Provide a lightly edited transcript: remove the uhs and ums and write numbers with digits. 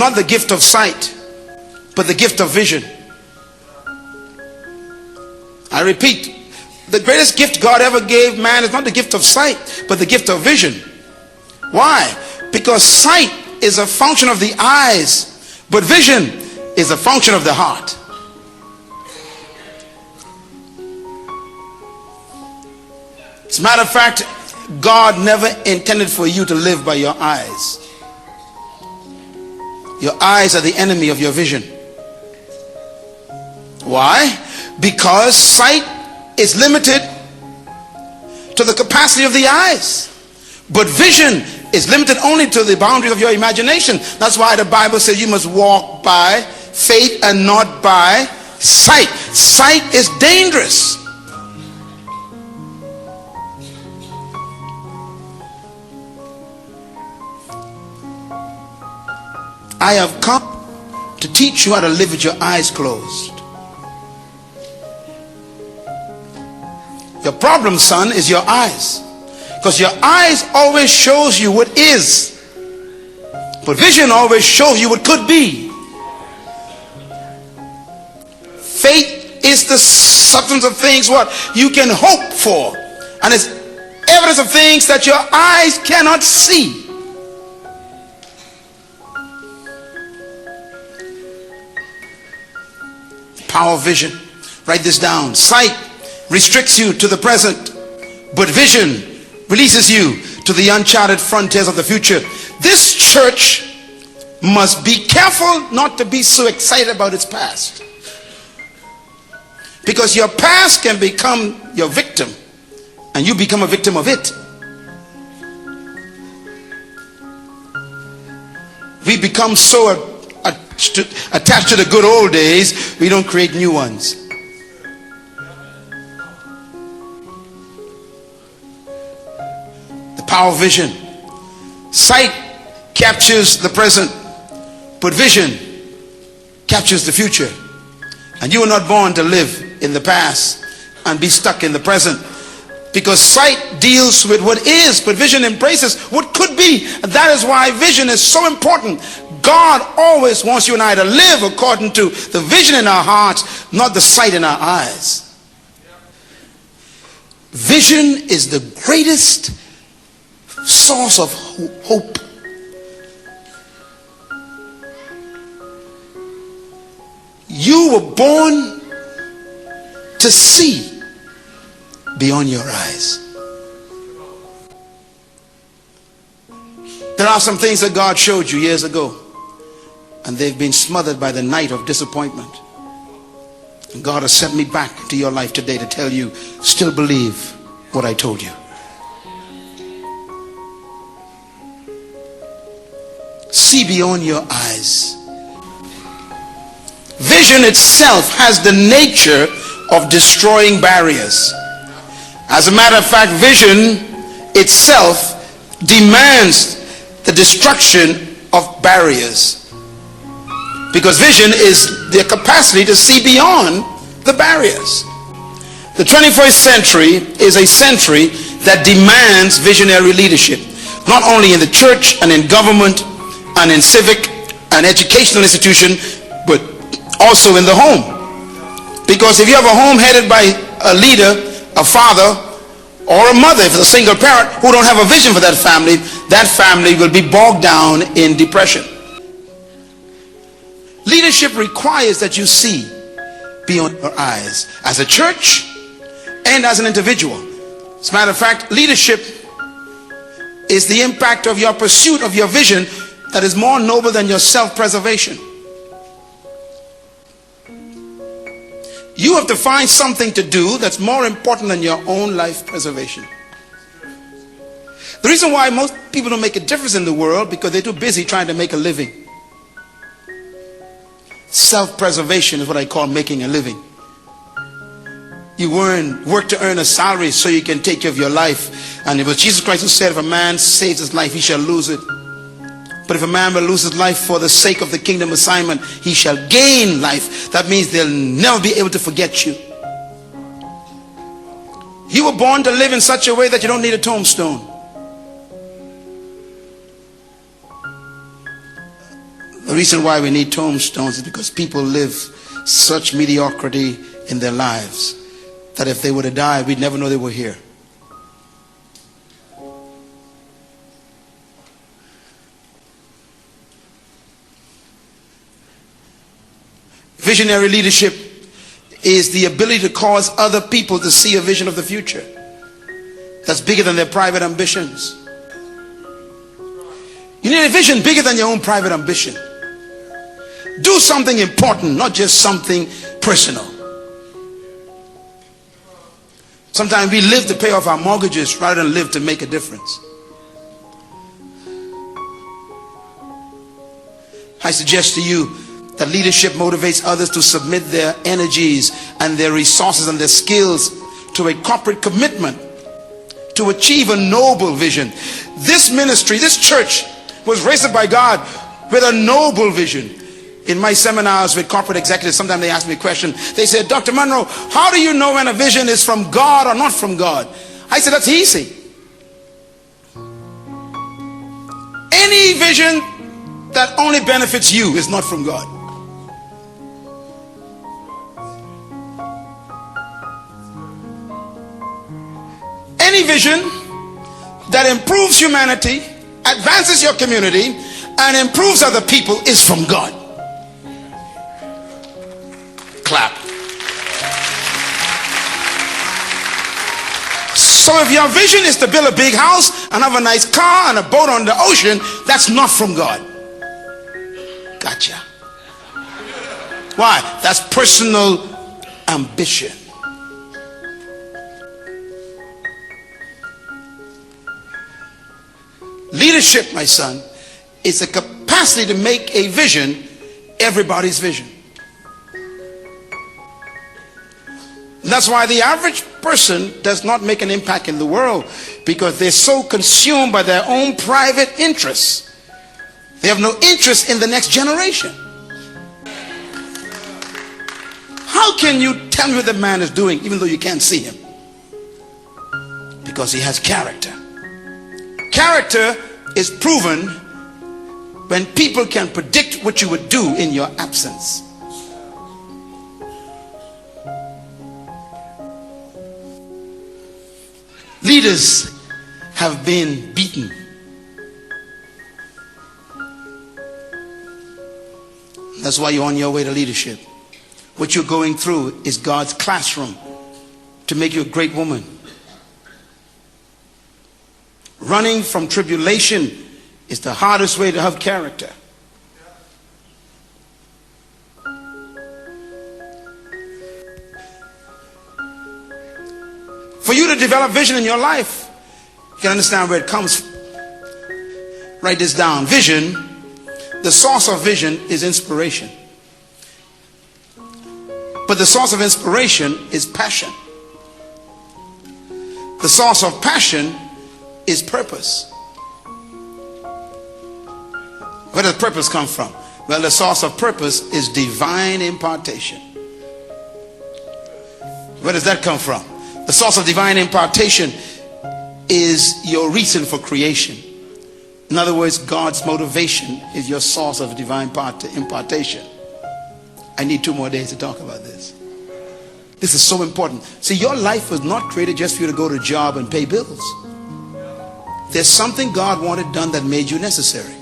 not the gift of sight, but the gift of vision. I repeat, the greatest gift God ever gave man is not the gift of sight, but the gift of vision. Why? Because sight is a function of the eyes, but vision is a function of the heart. As a matter of fact, God never intended for you to live by your eyes. Your eyes are the enemy of your vision. Why? Because sight is limited to the capacity of the eyes, but vision is limited only to the boundaries of your imagination. That's why the Bible says you must walk by faith and not by sight. Sight is dangerous. I have come to teach you how to live with your eyes closed. Your problem, son, is your eyes. Because your eyes always shows you what is, but vision always shows you what could be. Faith is the substance of things what you can hope for, and it's evidence of things that your eyes cannot see. Power of vision. Write this down. Sight restricts you to the present, but vision releases you to the uncharted frontiers of the future. This church must be careful not to be so excited about its past, because your past can become your victim and you become a victim of it. We become so attached to the good old days, we don't create new ones. The power of vision. Sight captures the present, but vision captures the future. And you were not born to live in the past and be stuck in the present, because sight deals with what is, but vision embraces what could be. And that is why vision is so important. God always wants you and I to live according to the vision in our hearts, not the sight in our eyes. Vision is the greatest source of hope. You were born to see beyond your eyes. There are some things that God showed you years ago, and they've been smothered by the night of disappointment. And God has sent me back to your life today to tell you, still believe what I told you. See beyond your eyes. Vision itself has the nature of destroying barriers. As a matter of fact, vision itself demands the destruction of barriers, because vision is the capacity to see beyond the barriers. The 21st century is a century that demands visionary leadership, not only in the church and in government and in civic and educational institution, but also in the home. Because if you have a home headed by a leader, a father or a mother, if it's a single parent who don't have a vision for that family will be bogged down in depression. Leadership requires that you see beyond your eyes, as a church and as an individual. As a matter of fact, leadership is the impact of your pursuit of your vision that is more noble than your self-preservation. You have to find something to do that's more important than your own life preservation. The reason why most people don't make a difference in the world, because they're too busy trying to make a living. Self-preservation is what I call making a living. You work to earn a salary so you can take care of your life. And it was Jesus Christ who said, if a man saves his life, he shall lose it. But if a man will lose his life for the sake of the kingdom assignment, he shall gain life. That means they'll never be able to forget you. You were born to live in such a way that you don't need a tombstone. The reason why we need tombstones is because people live such mediocrity in their lives that if they were to die, we'd never know they were here. Visionary leadership is the ability to cause other people to see a vision of the future that's bigger than their private ambitions. You need a vision bigger than your own private ambition. Do something important, not just something personal. Sometimes we live to pay off our mortgages rather than live to make a difference. I suggest to you that leadership motivates others to submit their energies and their resources and their skills to a corporate commitment to achieve a noble vision. This ministry, this church, was raised by God with a noble vision. In my seminars with corporate executives, sometimes they ask me a question. They say, Dr. Munroe, how do you know when a vision is from God or not from God? I said, that's easy. Any vision that only benefits you is not from God. Any vision that improves humanity, advances your community, and improves other people is from God. Clap. So if your vision is to build a big house and have a nice car and a boat on the ocean, that's not from God. Gotcha. Why? That's personal ambition. Leadership, my son, is the capacity to make a vision everybody's vision. And that's why the average person does not make an impact in the world, because they're so consumed by their own private interests. They have no interest in the next generation. How can you tell me what the man is doing even though you can't see him? Because he has character. Character is proven when people can predict what you would do in your absence. Leaders have been beaten. That's why you're on your way to leadership. What you're going through is God's classroom to make you a great woman. Running from tribulation is the hardest way to have character. For you to develop vision in your life, you can understand where it comes from. Write this down. Vision, the source of vision is inspiration. But the source of inspiration is passion. The source of passion is purpose. Where does purpose come from? Well, the source of purpose is divine impartation. Where does that come from? The source of divine impartation is your reason for creation. In other words, God's motivation is your source of divine impartation. I need 2 more days to talk about this. This is so important. See, your life was not created just for you to go to a job and pay bills. There's something God wanted done that made you necessary.